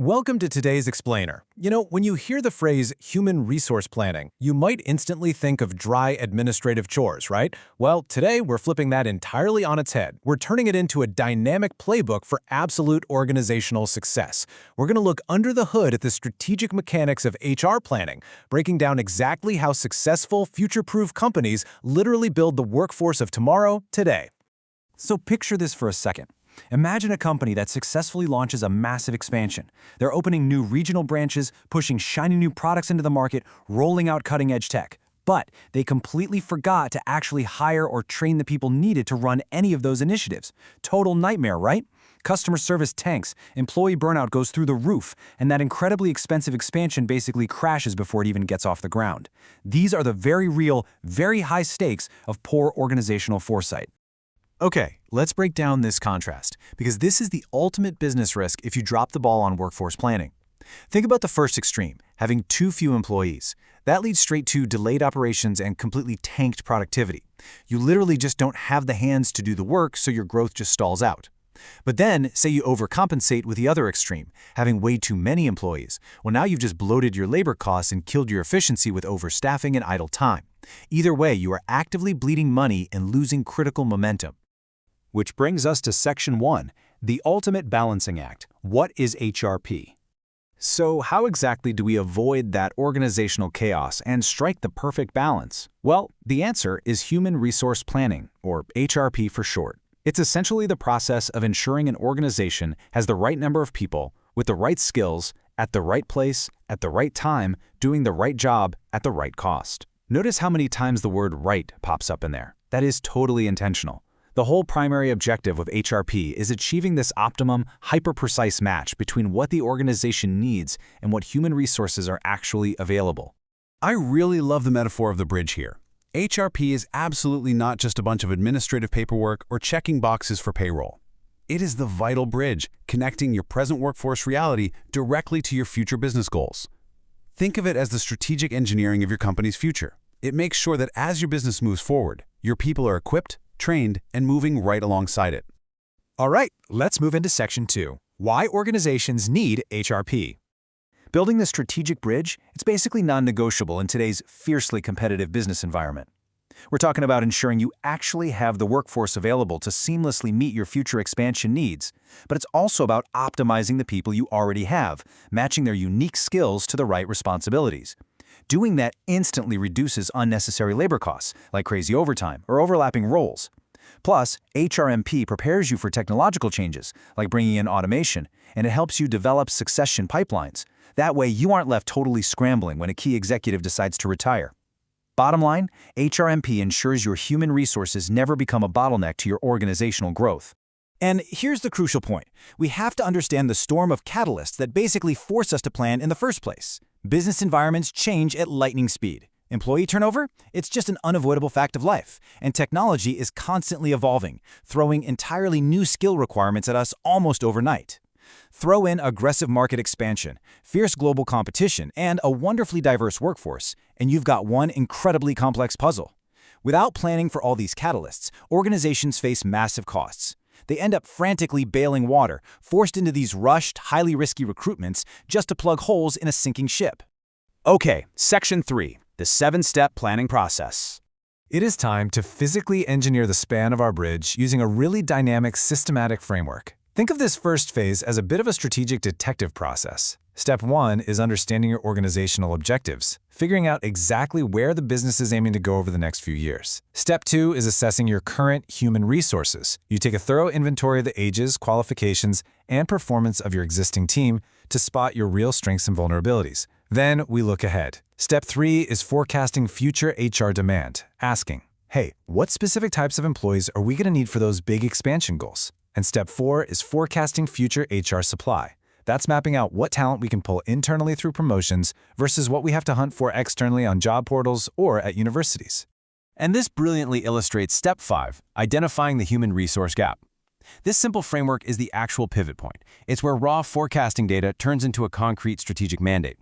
Welcome to today's Explainer. When you hear the phrase human resource planning, you might instantly think of dry administrative chores, right? Well, today we're flipping that entirely on its head. We're turning it into a dynamic playbook for absolute organizational success. We're going to look under the hood at the strategic mechanics of HR planning, breaking down exactly how successful, future-proof companies literally build the workforce of tomorrow, today. So picture this for a second. Imagine a company that successfully launches a massive expansion. They're opening new regional branches, pushing shiny new products into the market, rolling out cutting-edge tech. But they completely forgot to actually hire or train the people needed to run any of those initiatives. Total nightmare, right? Customer service tanks, employee burnout goes through the roof, and that incredibly expensive expansion basically crashes before it even gets off the ground. These are the very real, very high stakes of poor organizational foresight. Okay, let's break down this contrast, because this is the ultimate business risk if you drop the ball on workforce planning. Think about the first extreme, having too few employees. That leads straight to delayed operations and completely tanked productivity. You literally just don't have the hands to do the work, so your growth just stalls out. But then, say you overcompensate with the other extreme, having way too many employees. Well, now you've just bloated your labor costs and killed your efficiency with overstaffing and idle time. Either way, you are actively bleeding money and losing critical momentum. Which brings us to Section 1, the Ultimate Balancing Act. What is HRP? So how exactly do we avoid that organizational chaos and strike the perfect balance? Well, the answer is Human Resource Planning, or HRP for short. It's essentially the process of ensuring an organization has the right number of people with the right skills, at the right place, at the right time, doing the right job at the right cost. Notice how many times the word right pops up in there. That is totally intentional. The whole primary objective of HRP is achieving this optimum, hyper-precise match between what the organization needs and what human resources are actually available. I really love the metaphor of the bridge here. HRP is absolutely not just a bunch of administrative paperwork or checking boxes for payroll. It is the vital bridge connecting your present workforce reality directly to your future business goals. Think of it as the strategic engineering of your company's future. It makes sure that as your business moves forward, your people are equipped, trained, and moving right alongside it. All right, let's move into Section 2, why organizations need HRP. Building the strategic bridge, it's basically non-negotiable in today's fiercely competitive business environment. We're talking about ensuring you actually have the workforce available to seamlessly meet your future expansion needs, but it's also about optimizing the people you already have, matching their unique skills to the right responsibilities. Doing that instantly reduces unnecessary labor costs, like crazy overtime or overlapping roles. Plus, HRMP prepares you for technological changes, like bringing in automation, and it helps you develop succession pipelines. That way, you aren't left totally scrambling when a key executive decides to retire. Bottom line, HRMP ensures your human resources never become a bottleneck to your organizational growth. And here's the crucial point. We have to understand the storm of catalysts that basically force us to plan in the first place. Business environments change at lightning speed. Employee turnover? It's just an unavoidable fact of life. And technology is constantly evolving, throwing entirely new skill requirements at us almost overnight. Throw in aggressive market expansion, fierce global competition, and a wonderfully diverse workforce, and you've got one incredibly complex puzzle. Without planning for all these catalysts, organizations face massive costs. They end up frantically bailing water, forced into these rushed, highly risky recruitments just to plug holes in a sinking ship. Okay, Section 3, the 7-step planning process. It is time to physically engineer the span of our bridge using a really dynamic, systematic framework. Think of this first phase as a bit of a strategic detective process. Step 1 is understanding your organizational objectives, figuring out exactly where the business is aiming to go over the next few years. Step 2 is assessing your current human resources. You take a thorough inventory of the ages, qualifications, and performance of your existing team to spot your real strengths and vulnerabilities. Then we look ahead. Step 3 is forecasting future HR demand, asking, hey, what specific types of employees are we going to need for those big expansion goals? And Step 4 is forecasting future HR supply. That's mapping out what talent we can pull internally through promotions versus what we have to hunt for externally on job portals or at universities. And this brilliantly illustrates Step 5, identifying the human resource gap. This simple framework is the actual pivot point. It's where raw forecasting data turns into a concrete strategic mandate.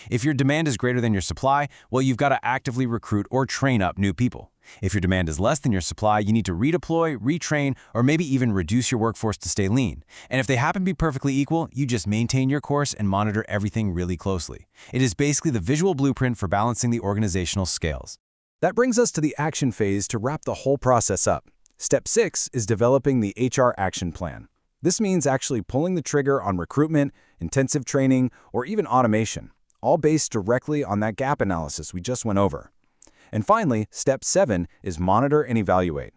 If your demand is greater than your supply, well, you've got to actively recruit or train up new people. If your demand is less than your supply, you need to redeploy, retrain, or maybe even reduce your workforce to stay lean. And if they happen to be perfectly equal, you just maintain your course and monitor everything really closely. It is basically the visual blueprint for balancing the organizational scales. That brings us to the action phase to wrap the whole process up. Step 6 is developing the HR action plan. This means actually pulling the trigger on recruitment, intensive training, or even automation, all based directly on that gap analysis we just went over. And finally, step 7 is monitor and evaluate.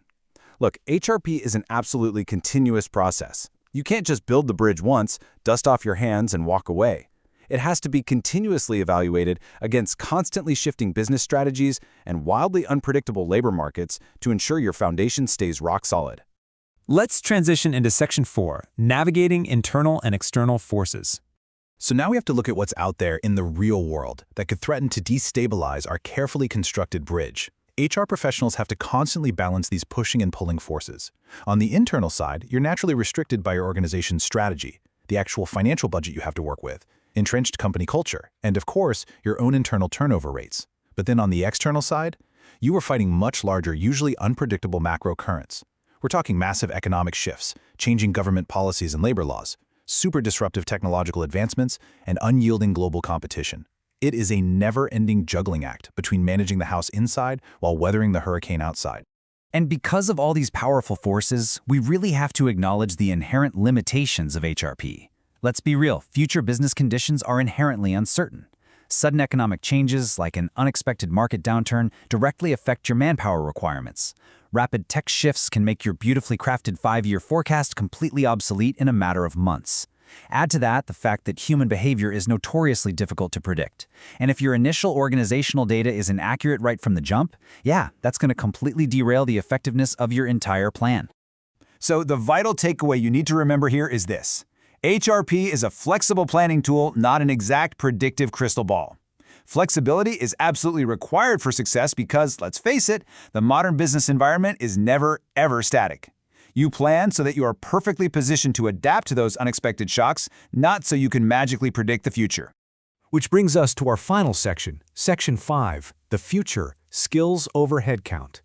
Look, HRP is an absolutely continuous process. You can't just build the bridge once, dust off your hands, and walk away. It has to be continuously evaluated against constantly shifting business strategies and wildly unpredictable labor markets to ensure your foundation stays rock solid. Let's transition into Section 4, Navigating Internal and External Forces. So now we have to look at what's out there in the real world that could threaten to destabilize our carefully constructed bridge. HR professionals have to constantly balance these pushing and pulling forces. On the internal side, you're naturally restricted by your organization's strategy, the actual financial budget you have to work with, entrenched company culture, and of course, your own internal turnover rates. But then on the external side, you are fighting much larger, usually unpredictable macro currents. We're talking massive economic shifts, changing government policies and labor laws, super disruptive technological advancements, and unyielding global competition. It is a never-ending juggling act between managing the house inside while weathering the hurricane outside. And because of all these powerful forces, we really have to acknowledge the inherent limitations of HRP. Let's be real, future business conditions are inherently uncertain. Sudden economic changes, like an unexpected market downturn, directly affect your manpower requirements. Rapid tech shifts can make your beautifully crafted 5-year forecast completely obsolete in a matter of months. Add to that the fact that human behavior is notoriously difficult to predict. And if your initial organizational data is inaccurate right from the jump, that's going to completely derail the effectiveness of your entire plan. So the vital takeaway you need to remember here is this. HRP is a flexible planning tool, not an exact predictive crystal ball. Flexibility is absolutely required for success because, let's face it, the modern business environment is never, ever static. You plan so that you are perfectly positioned to adapt to those unexpected shocks, not so you can magically predict the future. Which brings us to our final section, Section 5, The Future, Skills over Headcount.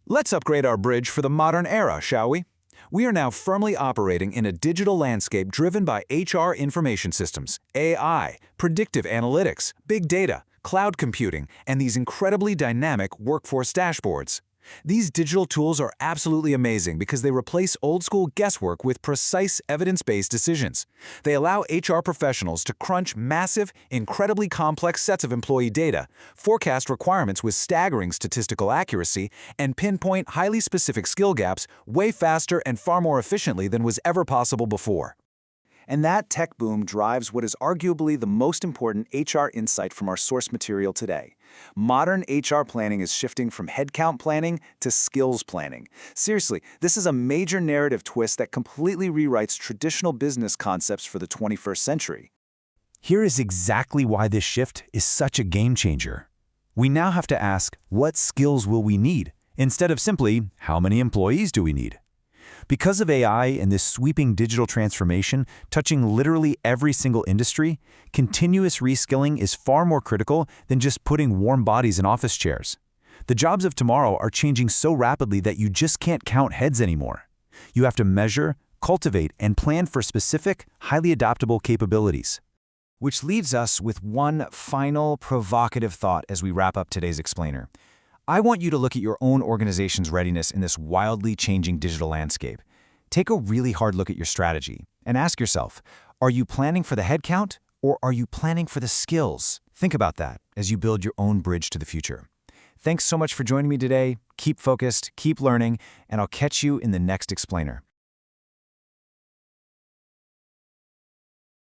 Let's upgrade our bridge for the modern era, shall we? We are now firmly operating in a digital landscape driven by HR information systems, AI, predictive analytics, big data, cloud computing, and these incredibly dynamic workforce dashboards. These digital tools are absolutely amazing because they replace old-school guesswork with precise evidence-based decisions. They allow HR professionals to crunch massive, incredibly complex sets of employee data, forecast requirements with staggering statistical accuracy, and pinpoint highly specific skill gaps way faster and far more efficiently than was ever possible before. And that tech boom drives what is arguably the most important HR insight from our source material today. Modern HR planning is shifting from headcount planning to skills planning. Seriously, this is a major narrative twist that completely rewrites traditional business concepts for the 21st century. Here is exactly why this shift is such a game changer. We now have to ask, what skills will we need? Instead of simply, how many employees do we need? Because of AI and this sweeping digital transformation touching literally every single industry, continuous reskilling is far more critical than just putting warm bodies in office chairs. The jobs of tomorrow are changing so rapidly that you just can't count heads anymore. You have to measure, cultivate, and plan for specific, highly adaptable capabilities. Which leaves us with one final provocative thought as we wrap up today's explainer. I want you to look at your own organization's readiness in this wildly changing digital landscape. Take a really hard look at your strategy and ask yourself, are you planning for the headcount or are you planning for the skills? Think about that as you build your own bridge to the future. Thanks so much for joining me today. Keep focused, keep learning, and I'll catch you in the next explainer.